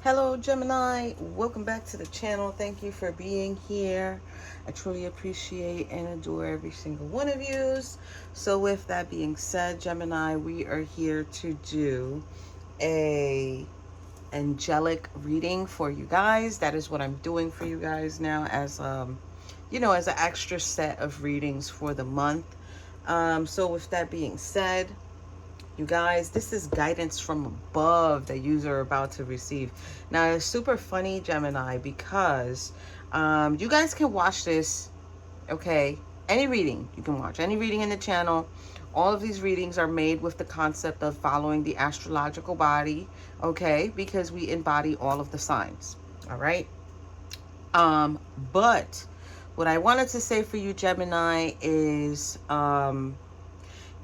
Hello Gemini, welcome back to the channel. Thank you for being here. I truly appreciate and adore every single one of you. So with that being said, Gemini, we are here to do a angelic reading for you guys. That is what I'm doing for you guys now as as an extra set of readings for the month. So with that being said, you guys, this is guidance from above that you are about to receive. Now, it's super funny, Gemini, because you guys can watch this, okay? Any reading, you can watch any reading in the channel. All of these readings are made with the concept of following the astrological body, okay? Because we embody all of the signs, all right? But what I wanted to say for you, Gemini, is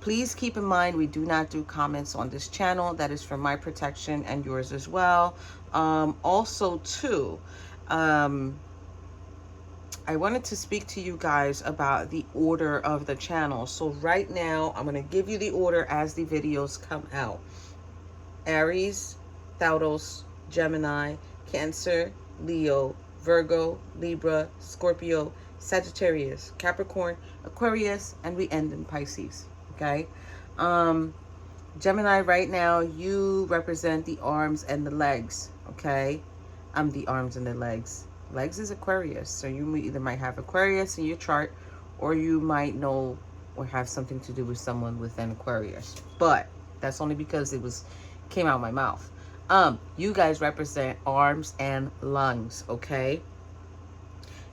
please keep in mind, we do not do comments on this channel. That is for my protection and yours as well. Also, too, I wanted to speak to you guys about the order of the channel. So right now, I'm going to give you the order as the videos come out. Aries, Taurus, Gemini, Cancer, Leo, Virgo, Libra, Scorpio, Sagittarius, Capricorn, Aquarius, and we end in Pisces. Okay, Gemini, right now you represent the arms and the legs. Okay, I'm the arms and the legs. Legs is Aquarius, so you either might have Aquarius in your chart, or you might know or have something to do with someone with an Aquarius. But that's only because it came out of my mouth. You guys represent arms and lungs. Okay,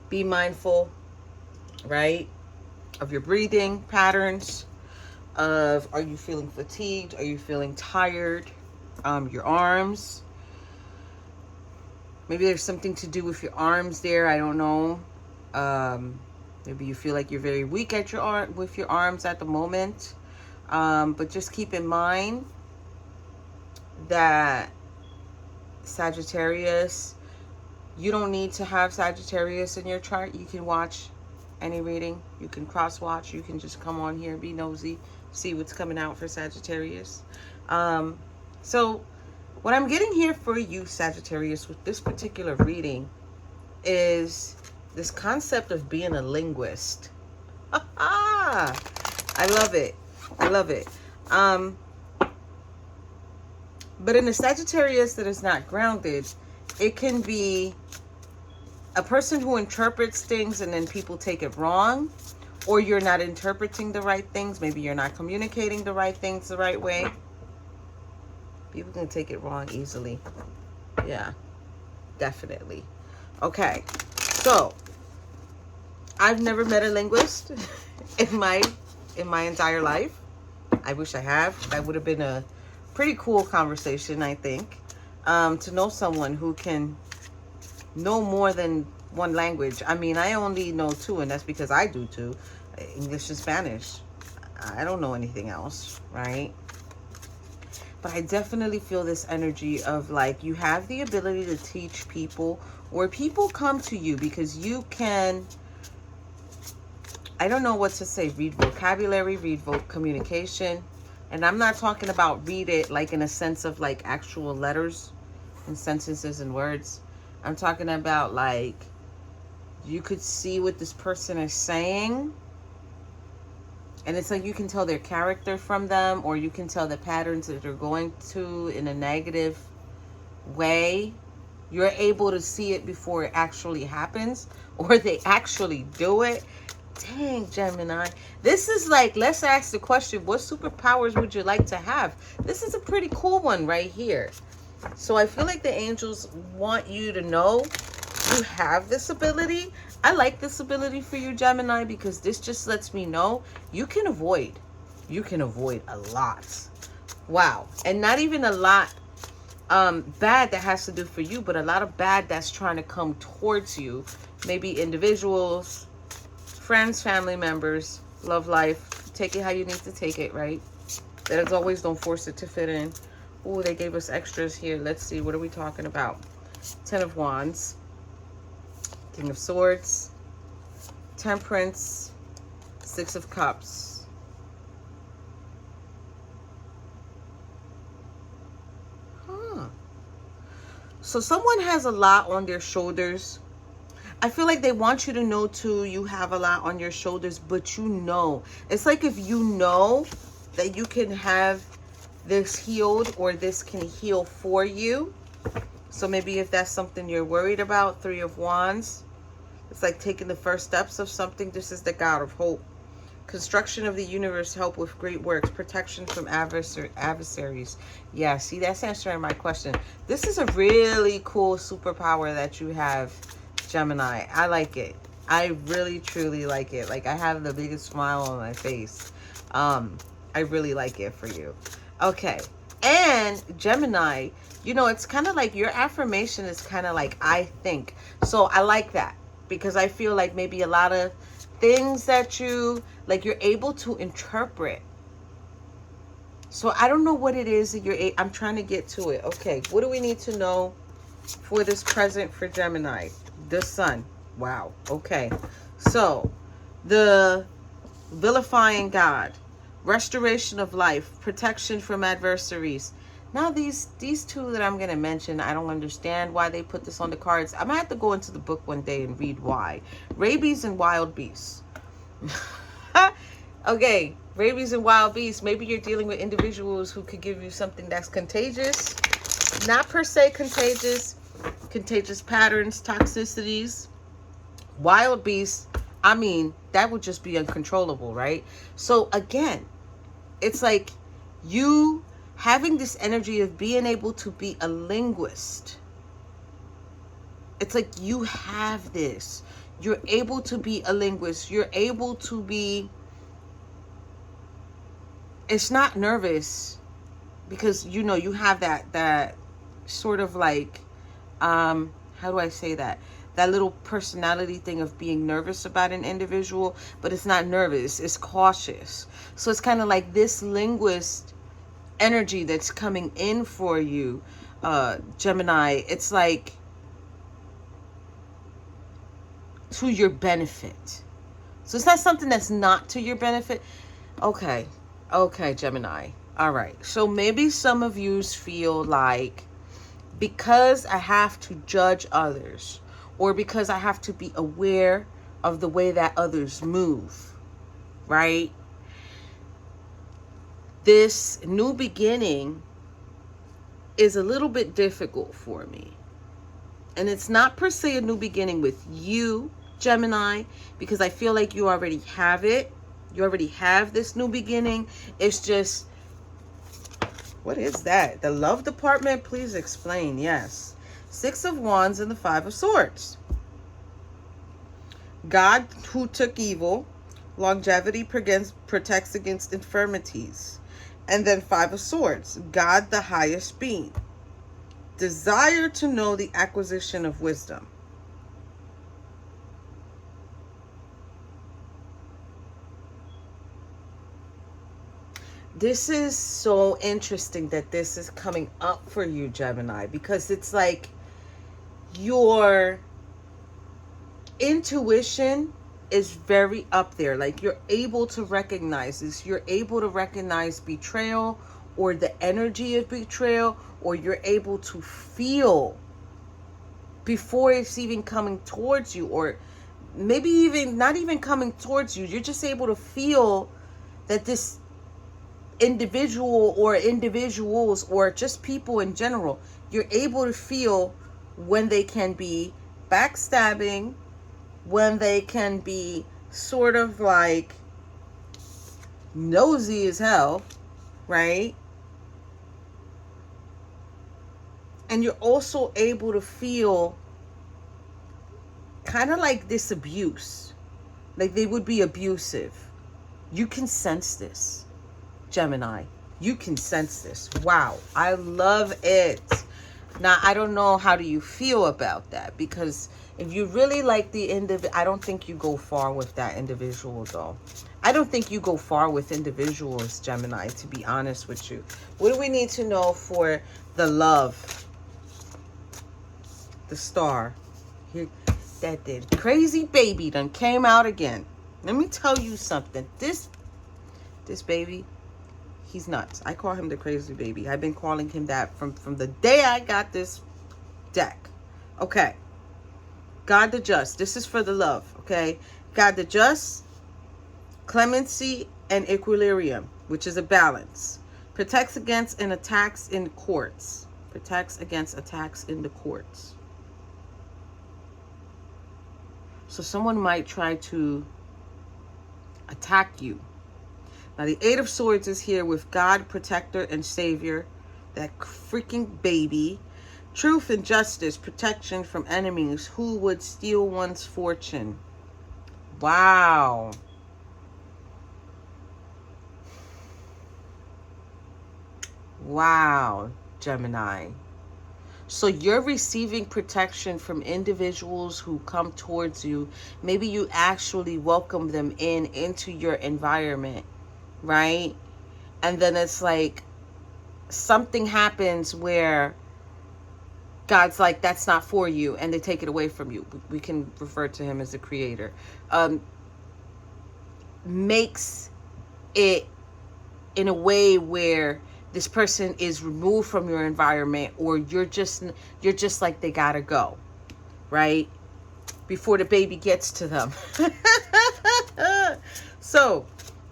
be mindful, right, of your breathing patterns. Are you feeling fatigued? Are you feeling tired? Your arms. Maybe there's something to do with your arms there. I don't know. Maybe you feel like you're very weak at with your arms at the moment. But just keep in mind that Sagittarius, you don't need to have Sagittarius in your chart. You can watch any reading. You can cross watch. You can just come on here, be nosy, see what's coming out for Sagittarius. So what I'm getting here for you, Sagittarius, with this particular reading is this concept of being a linguist. I love it. I love it. But in a Sagittarius that is not grounded, it can be a person who interprets things and then people take it wrong, or you're not interpreting the right things. Maybe you're not communicating the right things the right way. People can take it wrong easily. Yeah, definitely. Okay, so I've never met a linguist in my entire life. I wish I have. That would have been a pretty cool conversation, I think, to know someone who can know more than one language. I mean, I only know two, and that's because I do too. English and Spanish. I don't know anything else, right? But I definitely feel this energy of like you have the ability to teach people, or people come to you because you can, I don't know what to say, read vocabulary, read communication. And I'm not talking about read it like in a sense of like actual letters and sentences and words. I'm talking about like you could see what this person is saying, and it's like you can tell their character from them, or you can tell the patterns that they're going to in a negative way. You're able to see it before it actually happens, or they actually do it. Dang, Gemini. This is like, let's ask the question, what superpowers would you like to have? This is a pretty cool one right here. So I feel like the angels want you to know you have this ability. I like this ability for you, Gemini, because this just lets me know you can avoid a lot. Wow. And not even a lot bad that has to do for you, but a lot of bad that's trying to come towards you. Maybe individuals, friends, family members, love life. Take it how you need to take it, right? That as always, don't force it to fit in. Oh, they gave us extras here. Let's see. What are we talking about? 10 of Wands. King of Swords. Temperance. 6 of Cups. Huh. So someone has a lot on their shoulders. I feel like they want you to know too, you have a lot on your shoulders, but you know. It's like if you know that you can have this healed, or this can heal for you. So maybe if that's something you're worried about, Three of Wands. It's like taking the first steps of something. This is the God of hope. Construction of the universe, help with great works, protection from adversaries. Yeah, see, that's answering my question. This is a really cool superpower that you have, Gemini. I like it. I really, truly like it. Like, I have the biggest smile on my face. I really like it for you. Okay. And Gemini, you know, it's kind of like your affirmation is kind of like, I think. So I like that, because I feel like maybe a lot of things that you, like, you're able to interpret. So I don't know what it is that I'm trying to get to it. Okay, what do we need to know for this present for Gemini? The Sun. Wow. Okay. So the vilifying God, restoration of life, protection from adversaries. Now these two that I'm going to mention, I don't understand why they put this on the cards. I might have to go into the book one day and read why. Rabies and wild beasts. Okay, rabies and wild beasts. Maybe you're dealing with individuals who could give you something that's contagious. Not per se contagious. Contagious patterns, toxicities. Wild beasts, I mean, that would just be uncontrollable, right? So again, it's like you having this energy of being able to be a linguist. It's like you have this. You're able to be a linguist. You're able to be, it's not nervous, because, you know, you have that sort of like, how do I say that? That little personality thing of being nervous about an individual, but it's not nervous, it's cautious. So it's kind of like this linguist energy that's coming in for you, Gemini. It's like to your benefit. So it's not something that's not to your benefit. Okay, Gemini. All right. So maybe some of you feel like, because I have to judge others, or because I have to be aware of the way that others move, right? This new beginning is a little bit difficult for me. And it's not per se a new beginning with you, Gemini, because I feel like you already have it. You already have this new beginning. It's just, what is that? The love department? Please explain. Yes. Six of Wands and the Five of Swords. God who took evil. Longevity protects against infirmities. And then Five of Swords. God the highest being. Desire to know the acquisition of wisdom. This is so interesting that this is coming up for you, Gemini, because it's like your intuition is very up there. Like, you're able to recognize this. You're able to recognize betrayal, or the energy of betrayal, or you're able to feel before it's even coming towards you, or maybe even not even coming towards you. You're just able to feel that this individual or individuals, or just people in general, you're able to feel when they can be backstabbing, when they can be sort of like nosy as hell, right? And you're also able to feel kind of like this abuse, like they would be abusive. You can sense this, Gemini. You can sense this. Wow, I love it. Now, I don't know, how do you feel about that? Because if you really like the individual, I don't think you go far with that individual, though. I don't think you go far with individuals, Gemini, to be honest with you. What do we need to know for the love? The Star. Here, that did. Crazy baby done came out again. Let me tell you something. This baby, he's nuts. I call him the crazy baby. I've been calling him that from the day I got this deck. Okay. God the Just. This is for the love, okay? God the Just, clemency, and equilibrium, which is a balance. Protects against and attacks in courts. Protects against attacks in the courts. So someone might try to attack you. Now the Eight of Swords is here with God, protector, and savior. That freaking baby. Truth and justice, protection from enemies who would steal one's fortune. Wow. Wow, Gemini. So you're receiving protection from individuals who come towards you. Maybe you actually welcome them into your environment, right? And then it's like something happens where God's like, that's not for you, and they take it away from you. We can refer to him as the creator. Makes it in a way where this person is removed from your environment, or you're just like, they gotta go, right? Before the baby gets to them. So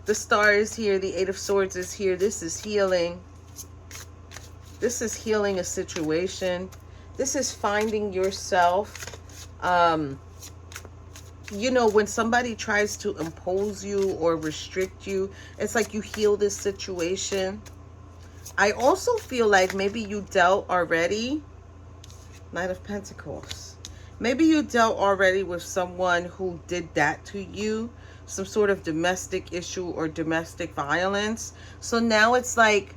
the Star is here. The Eight of Swords is here. This is healing. This is healing a situation. This is finding yourself. You know, when somebody tries to impose you or restrict you, it's like you heal this situation. I also feel like maybe you dealt already. Knight of Pentacles. Maybe you dealt already with someone who did that to you. Some sort of domestic issue or domestic violence. So now it's like,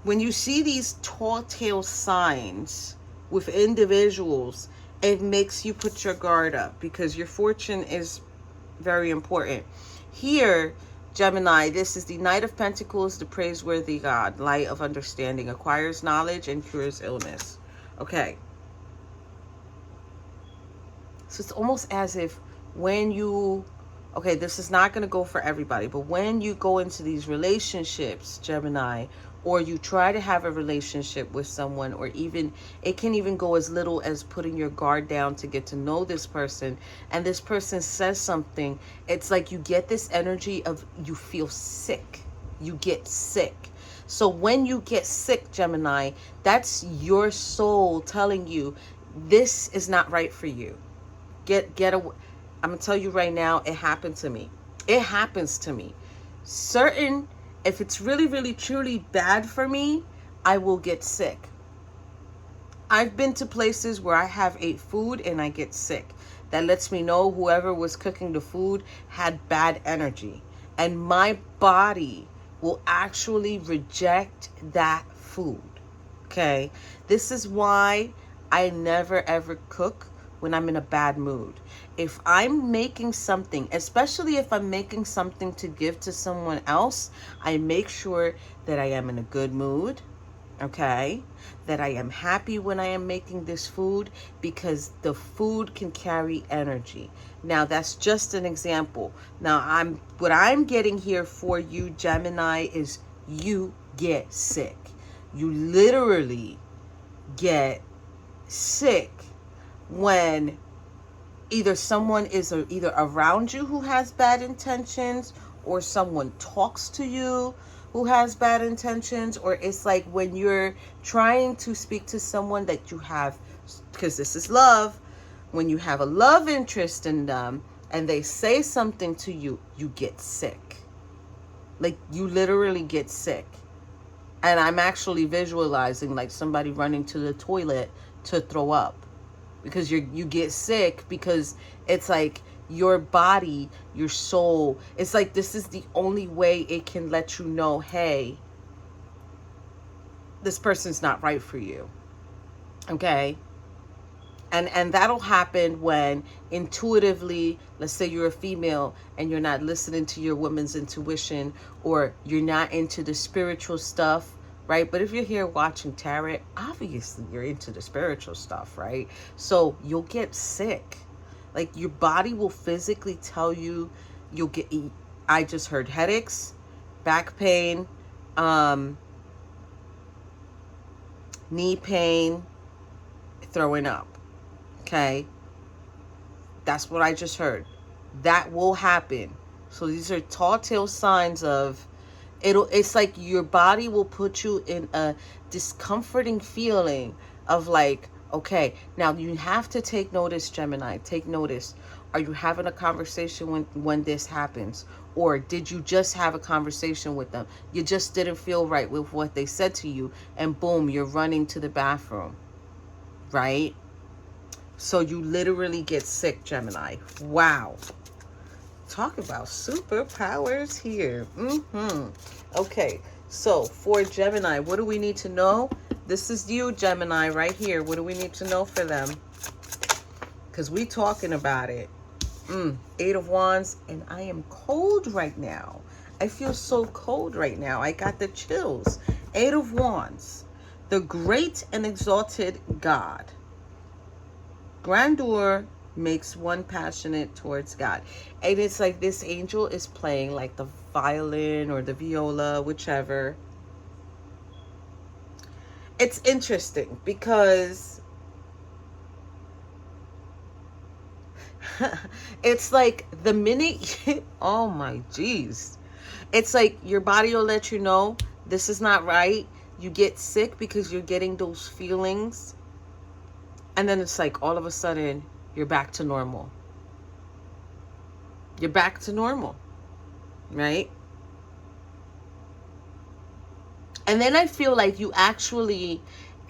when you see these tall tale signs with individuals, it makes you put your guard up, because your fortune is very important. Here, Gemini, this is the Knight of Pentacles, the praiseworthy God, light of understanding, acquires knowledge and cures illness. Okay. So it's almost as if when you, okay, this is not going to go for everybody, but when you go into these relationships, Gemini, or you try to have a relationship with someone, or even, it can even go as little as putting your guard down to get to know this person, and this person says something, it's like you get this energy of, you feel sick. You get sick. So when you get sick, Gemini, that's your soul telling you, this is not right for you. Get away. I'm going to tell you right now, it happened to me. It happens to me. If it's really, really, truly bad for me, I will get sick. I've been to places where I have ate food and I get sick. That lets me know whoever was cooking the food had bad energy. And my body will actually reject that food. Okay? This is why I never, ever cook when I'm in a bad mood. If I'm making something, especially if I'm making something to give to someone else, I make sure that I am in a good mood, okay? That I am happy when I am making this food, because the food can carry energy. Now, that's just an example. Now, what I'm getting here for you, Gemini, is you get sick. You literally get sick when either someone is either around you who has bad intentions, or someone talks to you who has bad intentions, or it's like when you're trying to speak to someone that you have, because this is love, when you have a love interest in them and they say something to you, you get sick. Like, you literally get sick. And I'm actually visualizing like somebody running to the toilet to throw up. Because you get sick, because it's like your body, your soul, it's like this is the only way it can let you know, hey, this person's not right for you. Okay? And that'll happen when intuitively, let's say you're a female and you're not listening to your woman's intuition, or you're not into the spiritual stuff, right? But if you're here watching tarot, obviously you're into the spiritual stuff, right? So you'll get sick. Like, your body will physically tell you, you'll get, I just heard headaches, back pain, knee pain, throwing up. Okay? That's what I just heard. That will happen. So these are tall tale signs of it's like your body will put you in a discomforting feeling of like, okay, now you have to take notice, Gemini. Take notice. Are you having a conversation when this happens? Or did you just have a conversation with them? You just didn't feel right with what they said to you, and boom, you're running to the bathroom, right? So you literally get sick, Gemini. Wow. Talk about superpowers here. Okay, so for Gemini, what do we need to know? This is you, Gemini, right here. What do we need to know for them? Because we talking about it. 8 of Wands, and I am cold right now. I feel so cold right now. I got the chills. 8 of Wands, the great and exalted God. Grandeur makes one passionate towards God. And it's like this angel is playing like the violin or the viola, whichever. It's interesting because it's like the minute oh my geez, it's like your body will let you know this is not right. You get sick because you're getting those feelings, and then it's like all of a sudden you're back to normal. You're back to normal, right? And then I feel like you actually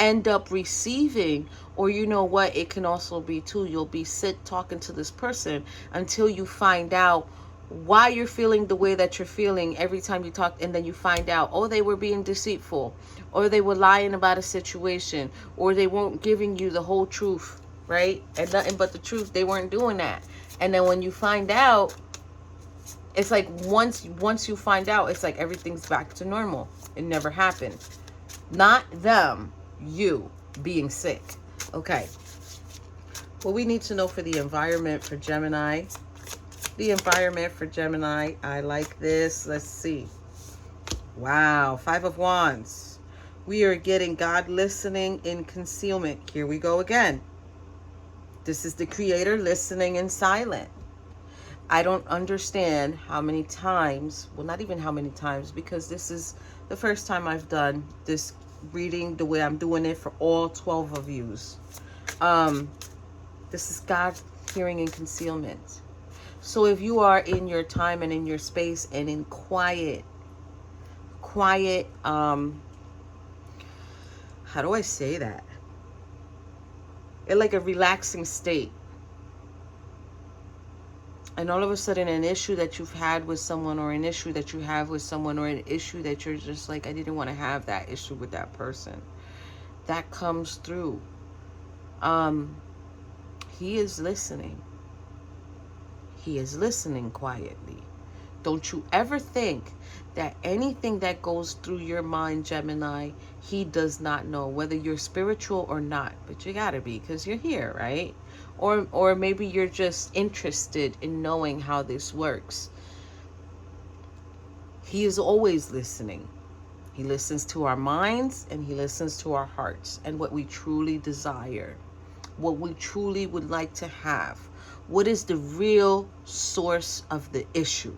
end up receiving, or you know what, it can also be too, you'll be talking to this person until you find out why you're feeling the way that you're feeling every time you talk, and then you find out, oh, they were being deceitful, or they were lying about a situation, or they weren't giving you the whole truth, right? And nothing but the truth. They weren't doing that. And then when you find out, it's like once you find out, it's like everything's back to normal. It never happened. Not them, you being sick. Okay. What we need to know for the environment for Gemini. The environment for Gemini. I like this. Let's see. Wow. 5 of Wands. We are getting God listening in concealment. Here we go again. This is the Creator listening in silent. I don't understand how many times, well, not even how many times, because this is the first time I've done this reading the way I'm doing it for all 12 of yous. This is God hearing in concealment. So if you are in your time and in your space and in quiet, how do I say that? In like a relaxing state. And all of a sudden an issue that you've had with someone, or an issue that you have with someone, or an issue that you're just like, I didn't want to have that issue with that person. That comes through. He is listening. He is listening quietly. Don't you ever think that anything that goes through your mind, Gemini, he does not know, whether you're spiritual or not. But you gotta be, because you're here, right? Or maybe you're just interested in knowing how this works. He is always listening. He listens to our minds, and he listens to our hearts and what we truly desire, what we truly would like to have. What is the real source of the issue?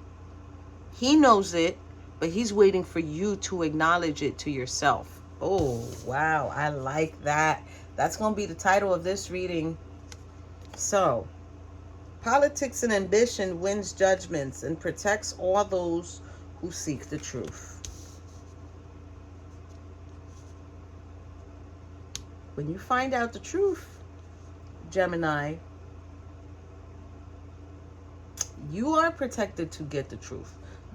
He knows it, but he's waiting for you to acknowledge it to yourself. Oh, wow. I like that. That's going to be the title of this reading. So, politics and ambition wins judgments and protects all those who seek the truth. When you find out the truth, Gemini, you are protected to get the truth.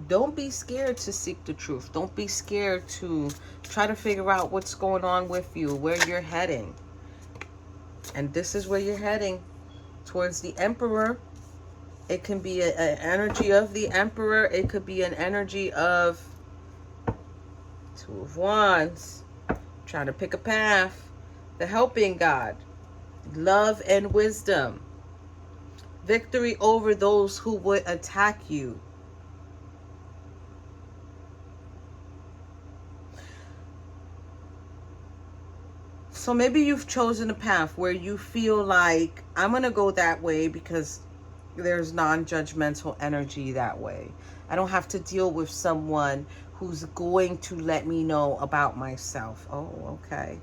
Don't be scared to seek the truth. Don't be scared to try to figure out what's going on with you, where you're heading. And this is where you're heading, towards the Emperor. It can be an energy of the Emperor. It could be an energy of 2 of Wands, trying to pick a path. The helping God, love and wisdom, victory over those who would attack you. So maybe you've chosen a path where you feel like, I'm going to go that way because there's non-judgmental energy that way. I don't have to deal with someone who's going to let me know about myself. Oh, okay.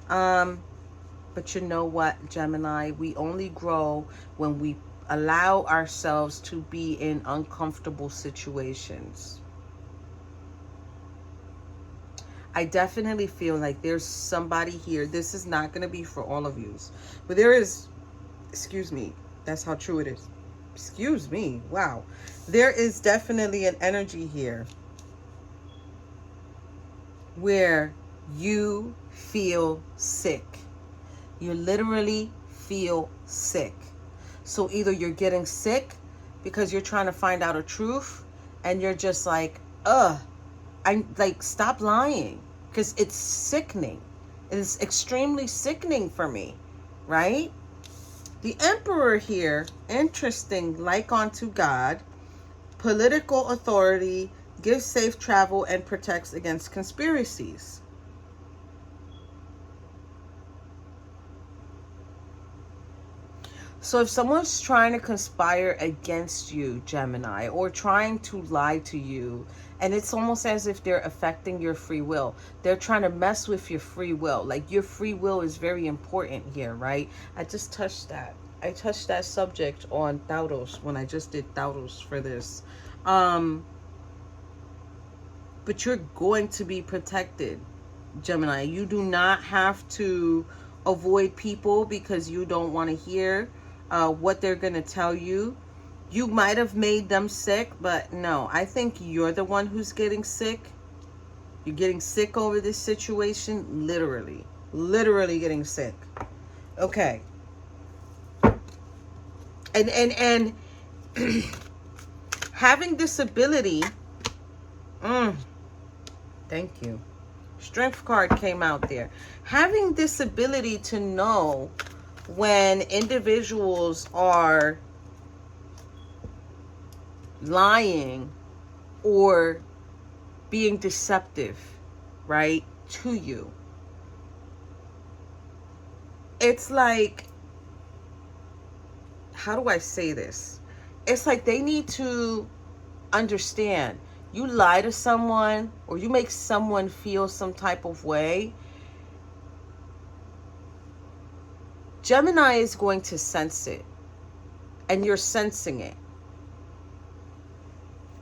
But you know what, Gemini? We only grow when we allow ourselves to be in uncomfortable situations. I definitely feel like there's somebody here. This is not going to be for all of you. But there is, excuse me, that's how true it is. Excuse me, wow. There is definitely an energy here where you feel sick. You literally feel sick. So either you're getting sick because you're trying to find out a truth and you're just like, stop lying, because it's sickening. It is extremely sickening for me, right? The Emperor here, interesting, like unto God, political authority, gives safe travel and protects against conspiracies. So if someone's trying to conspire against you, Gemini, or trying to lie to you, and it's almost as if they're affecting your free will. They're trying to mess with your free will. Like, your free will is very important here, right? I just touched that. I touched that subject on Tauros when I just did Tauros for this. But you're going to be protected, Gemini. You do not have to avoid people because you don't want to hear what they're going to tell you. You might have made them sick, but no, I think you're the one who's getting sick. You're getting sick over this situation, literally getting sick. Okay. And having this ability, thank you. Strength card came out there. Having this ability to know when individuals are lying or being deceptive, right, to you. It's like, how do I say this? It's like they need to understand. You lie to someone or you make someone feel some type of way, Gemini is going to sense it, and you're sensing it.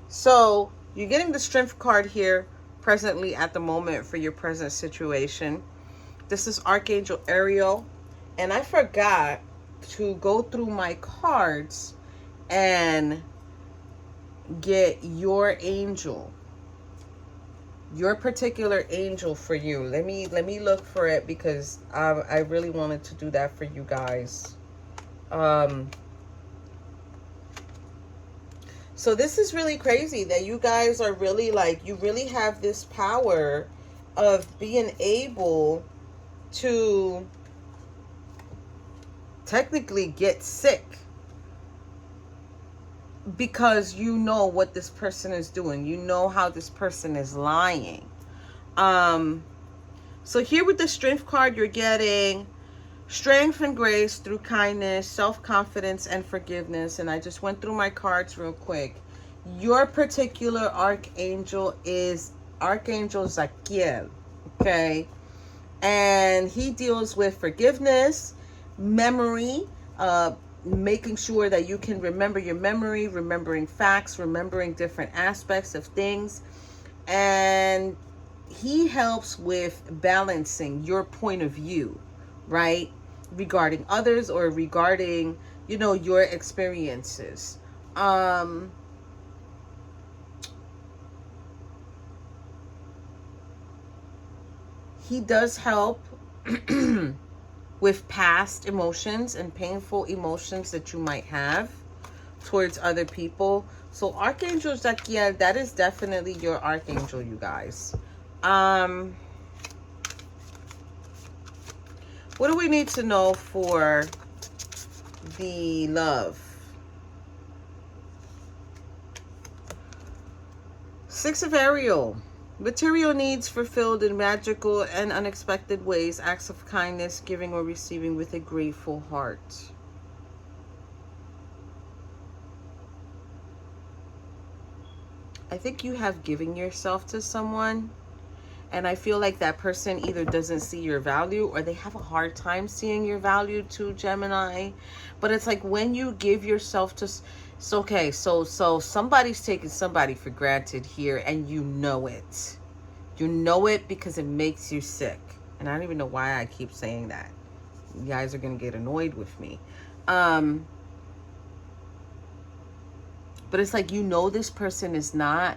So you're getting the Strength card here presently at the moment for your present situation. This is Archangel Ariel, and I forgot to go through my cards and get your angel, your particular angel for you. Let me look for it because I really wanted to do that for you guys. So this is really crazy that you guys are really like, you really have this power of being able to technically get sick because you know what this person is doing. You know how this person is lying. So here with the Strength card, you're getting strength and grace through kindness, self-confidence, and forgiveness. And I just went through my cards real quick. Your particular archangel is Archangel Zachiel, okay? And he deals with forgiveness, memory, making sure that you can remember your memory, remembering facts, remembering different aspects of things. And he helps with balancing your point of view, right? Regarding others or regarding, you know, your experiences. He does help with past emotions and painful emotions that you might have towards other people. So Archangel Zachiel, that is definitely your archangel, you guys. What do we need to know for the love? 6 of Ariel. Material needs fulfilled in magical and unexpected ways. Acts of kindness, giving or receiving with a grateful heart. I think you have given yourself to someone, and I feel like that person either doesn't see your value or they have a hard time seeing your value too, Gemini. But it's like when you give yourself to... It's okay, so somebody's taking somebody for granted here, and you know it. You know it because it makes you sick. And I don't even know why I keep saying that. You guys are going to get annoyed with me. But it's like, you know, this person is not...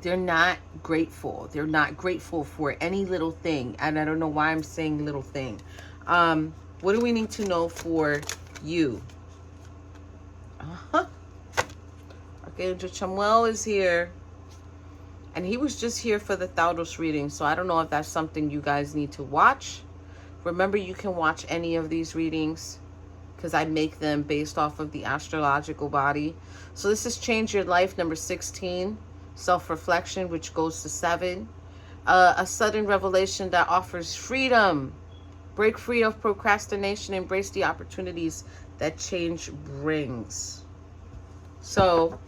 They're not grateful. They're not grateful for any little thing. And I don't know why I'm saying little thing. What do we need to know for you? Archangel Chamuel is here. And he was just here for the Thaudos reading. So I don't know if that's something you guys need to watch. Remember, you can watch any of these readings, because I make them based off of the astrological body. So this is Change Your Life, number 16. Self-reflection, which goes to 7. A sudden revelation that offers freedom. Break free of procrastination. Embrace the opportunities that change brings. So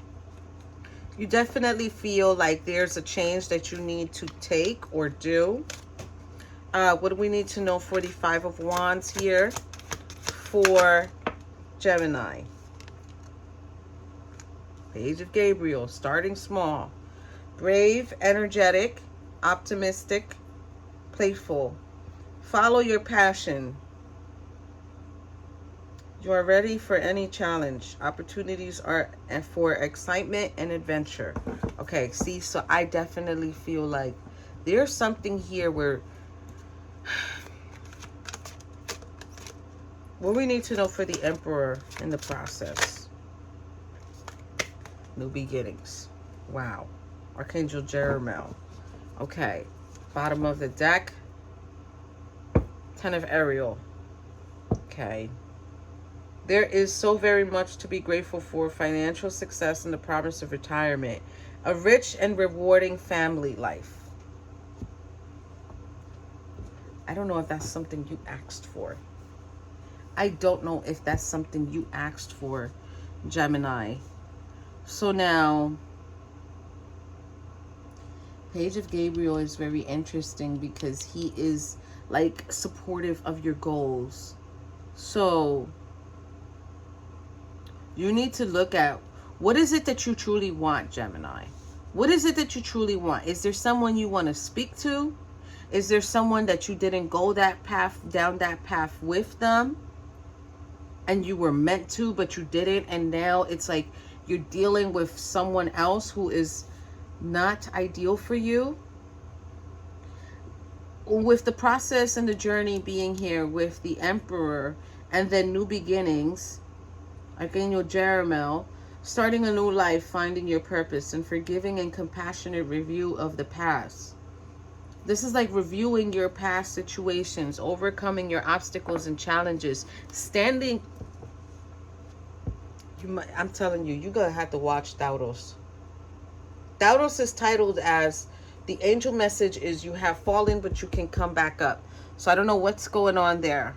you definitely feel like there's a change that you need to take or do. What do we need to know for the 5 of Wands here for Gemini? Page of Gabriel, starting small. Brave, energetic, optimistic, playful. Follow your passion. You are ready for any challenge. Opportunities are for excitement and adventure. Okay, see, so I definitely feel like there's something here where... What we need to know for the Emperor in the process. New beginnings. Wow. Archangel Jeremiel. Okay. Bottom of the deck. 10 of Ariel. Okay. There is so very much to be grateful for. Financial success and the promise of retirement. A rich and rewarding family life. I don't know if that's something you asked for. I don't know if that's something you asked for, Gemini. So now, Page of Gabriel is very interesting because he is like supportive of your goals. So you need to look at, what is it that you truly want, Gemini? What is it that you truly want? Is there someone you want to speak to? Is there someone that you didn't go that path, down that path with them? And you were meant to, but you didn't. And now it's like you're dealing with someone else who is not ideal for you. With the process and the journey being here with the Emperor and then new beginnings, Archangel Jeremiel, starting a new life, finding your purpose, and forgiving and compassionate review of the past. This is like reviewing your past situations, overcoming your obstacles and challenges, standing... I'm telling you, you're going to have to watch Thaudos. Thaudos is titled as, the angel message is you have fallen, but you can come back up. So I don't know what's going on there.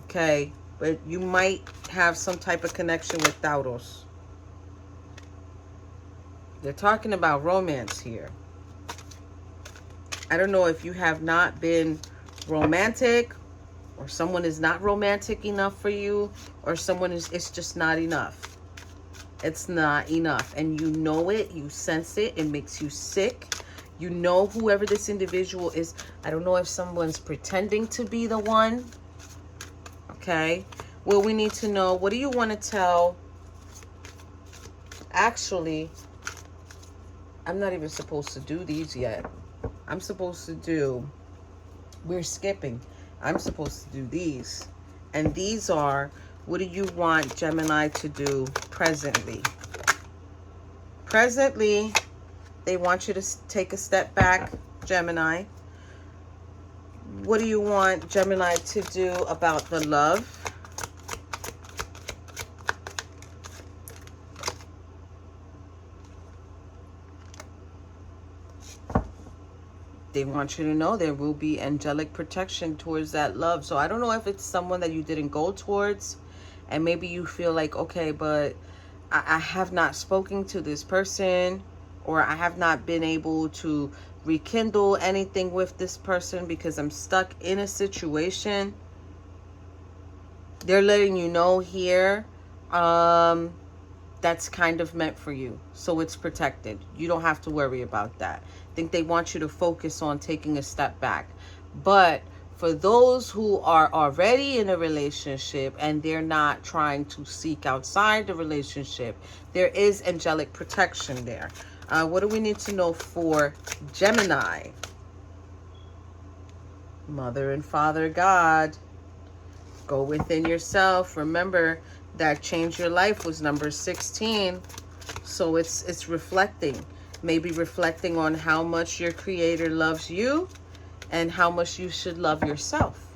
Okay. But you might have some type of connection with Thaudos. They're talking about romance here. I don't know if you have not been romantic, or someone is not romantic enough for you, or someone is, it's just not enough. It's not enough. And you know it, you sense it, it makes you sick. You know whoever this individual is. I don't know if someone's pretending to be the one. Okay. Well, we need to know, what do you want to tell? Actually, I'm not even supposed to do these yet. I'm supposed to do, we're skipping. I'm supposed to do these. And these are, what do you want Gemini to do presently? Presently, they want you to take a step back, Gemini. What do you want Gemini to do about the love? they want you to know there will be angelic protection towards that love. So I don't know if it's someone that you didn't go towards, and maybe you feel like, okay, but I have not spoken to this person, or I have not been able to rekindle anything with this person because I'm stuck in a situation. They're letting you know here, that's kind of meant for you. So it's protected. You don't have to worry about that. I think they want you to focus on taking a step back. But for those who are already in a relationship and they're not trying to seek outside the relationship, there is angelic protection there. What do we need to know for Gemini? Mother and Father God. Go within yourself. Remember that Change Your Life was number 16. So it's reflecting. Maybe reflecting on how much your Creator loves you and how much you should love yourself,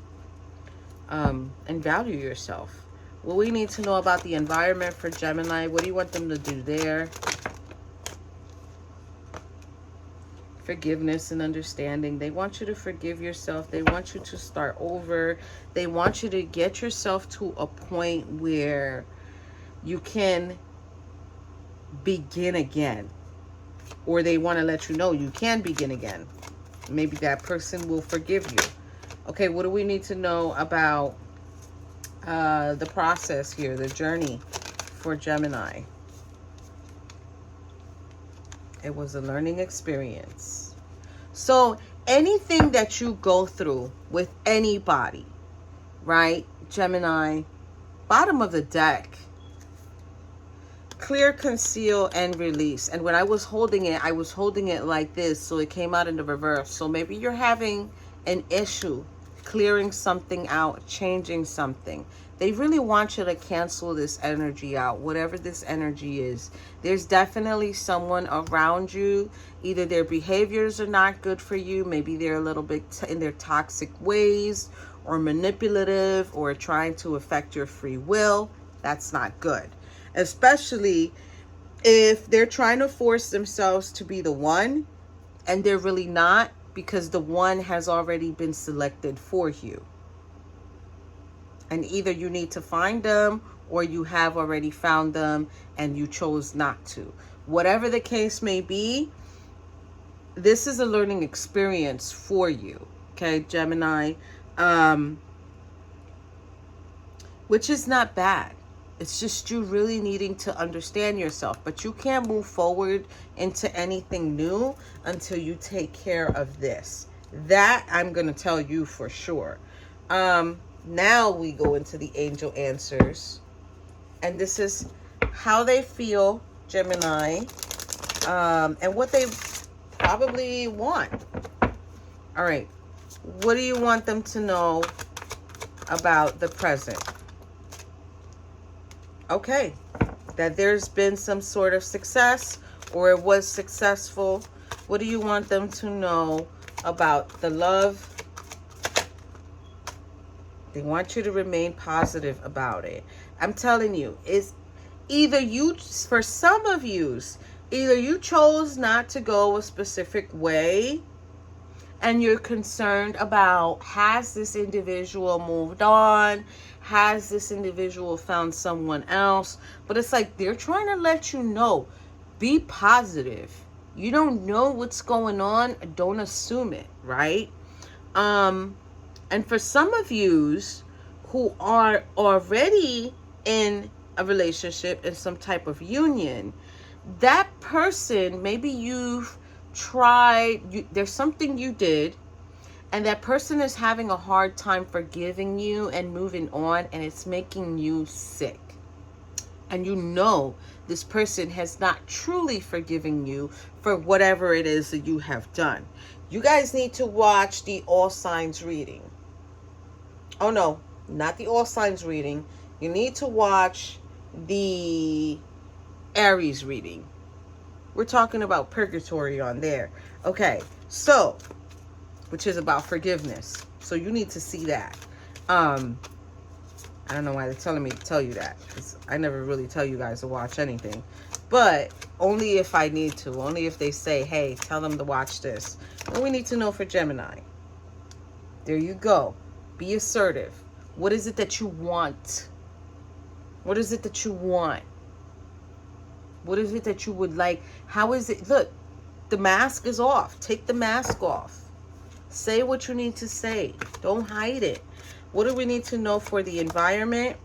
and value yourself. What we need to know about the environment for Gemini. What do you want them to do there? Forgiveness and understanding. They want you to forgive yourself. They want you to start over. They want you to get yourself to a point where you can begin again. Or they want to let you know you can begin again. Maybe that person will forgive you. Okay, what do we need to know about the process here, the journey for Gemini? It was a learning experience. So anything that you go through with anybody, right, Gemini, bottom of the deck, clear, conceal, and release. And when I was holding it, I was holding it like this, so it came out in the reverse. So maybe you're having an issue clearing something out, changing something. They really want you to cancel this energy out, whatever this energy is. There's definitely someone around you. Either their behaviors are not good for you. Maybe they're a little bit in their toxic ways, or manipulative, or trying to affect your free will. That's not good. Especially if they're trying to force themselves to be the one and they're really not, because the one has already been selected for you. And either you need to find them, or you have already found them and you chose not to. Whatever the case may be, this is a learning experience for you, okay, Gemini, which is not bad. It's just you really needing to understand yourself. But you can't move forward into anything new until you take care of this. That I'm going to tell you for sure. Now we go into the angel answers. And this is how they feel, Gemini, and what they probably want. All right. What do you want them to know about the present? Okay. That there's been some sort of success, or it was successful. What do you want them to know about the love? They want you to remain positive about it. I'm telling you, it's either you, for some of you, either you chose not to go a specific way and you're concerned about, has this individual moved on? Has this individual found someone else? But it's like they're trying to let you know, be positive. You don't know what's going on. Don't assume it, right? And for some of yous who are already in a relationship, in some type of union, that person, maybe you've tried, there's something you did, and that person is having a hard time forgiving you and moving on, and it's making you sick. And you know this person has not truly forgiven you for whatever it is that you have done. You guys need to watch the All Signs reading. Oh no, not the All Signs reading. You need to watch the Aries reading. We're talking about purgatory on there. Okay, so, which is about forgiveness. So you need to see that. I don't know why they're telling me to tell you that, because I never really tell you guys to watch anything. But only if I need to. Only if they say, hey, tell them to watch this. And we need to know for Gemini. There you go. Be assertive. What is it that you want? What is it that you want? What is it that you would like? How is it? Look, the mask is off. Take the mask off. Say what you need to say. Don't hide it. What do we need to know for the environment?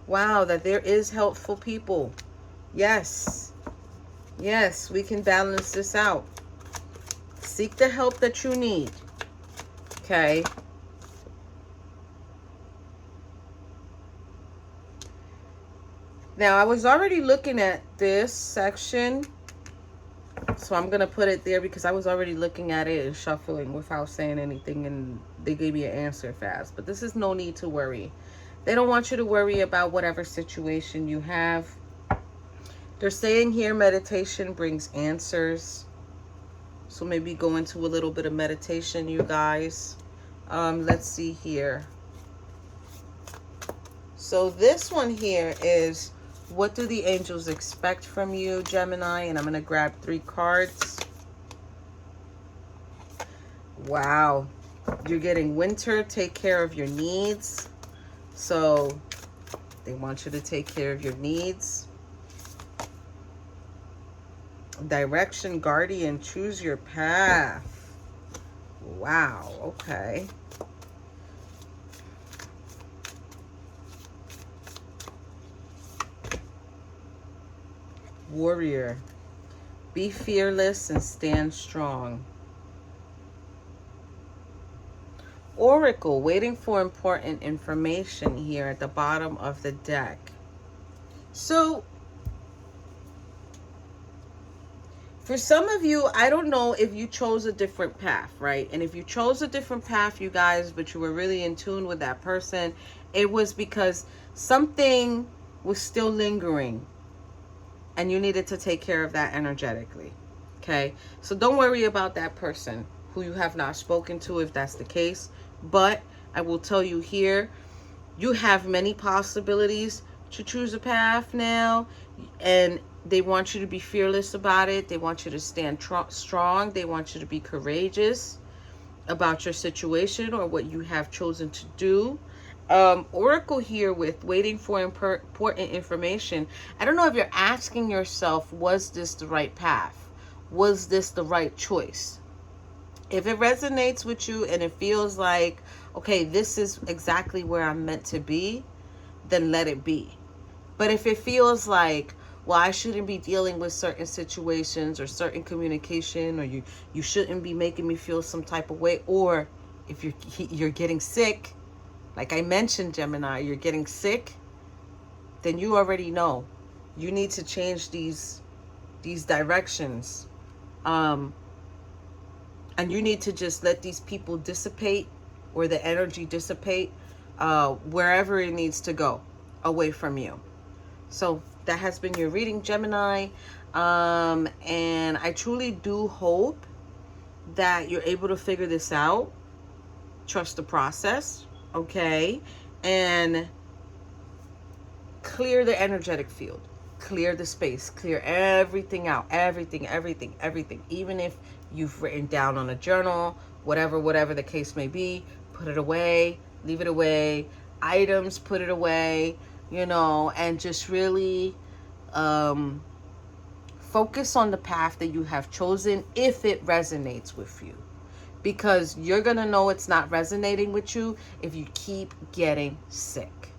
Wow, that there is helpful people. Yes. Yes, we can balance this out. Seek the help that you need. Okay. Now, I was already looking at this section, so I'm going to put it there because I was already looking at it and shuffling without saying anything, and they gave me an answer fast. But this is no need to worry. They don't want you to worry about whatever situation you have. They're saying here meditation brings answers. So maybe go into a little bit of meditation, you guys. Let's see here. So this one here is, what do the angels expect from you, Gemini? And I'm going to grab 3 cards. Wow. You're getting winter. Take care of your needs. So they want you to take care of your needs. Direction, guardian, choose your path. Wow. Okay. Warrior, be fearless and stand strong. Oracle, waiting for important information here at the bottom of the deck. So, for some of you, I don't know if you chose a different path, right? And if you chose a different path, you guys, but you were really in tune with that person, it was because something was still lingering. And you needed to take care of that energetically. Okay? So don't worry about that person who you have not spoken to if that's the case. But I will tell you here, you have many possibilities to choose a path now. And they want you to be fearless about it. They want you to stand strong. They want you to be courageous about your situation or what you have chosen to do. Oracle here with waiting for important information. I don't know if you're asking yourself, was this the right path? Was this the right choice? If it resonates with you and it feels like, okay, this is exactly where I'm meant to be, then let it be. But if it feels like, well, I shouldn't be dealing with certain situations or certain communication, or you shouldn't be making me feel some type of way, or if you're getting sick, like I mentioned, Gemini, you're getting sick, then you already know. You need to change these directions. And you need to just let these people dissipate, or the energy dissipate, wherever it needs to go, away from you. So that has been your reading, Gemini. And I truly do hope that you're able to figure this out. Trust the process. Okay, and clear the energetic field, clear the space, clear everything out, everything, even if you've written down on a journal, whatever the case may be, put it away, leave it away, items, put it away, you know, and just really focus on the path that you have chosen if it resonates with you. Because you're going to know it's not resonating with you if you keep getting sick.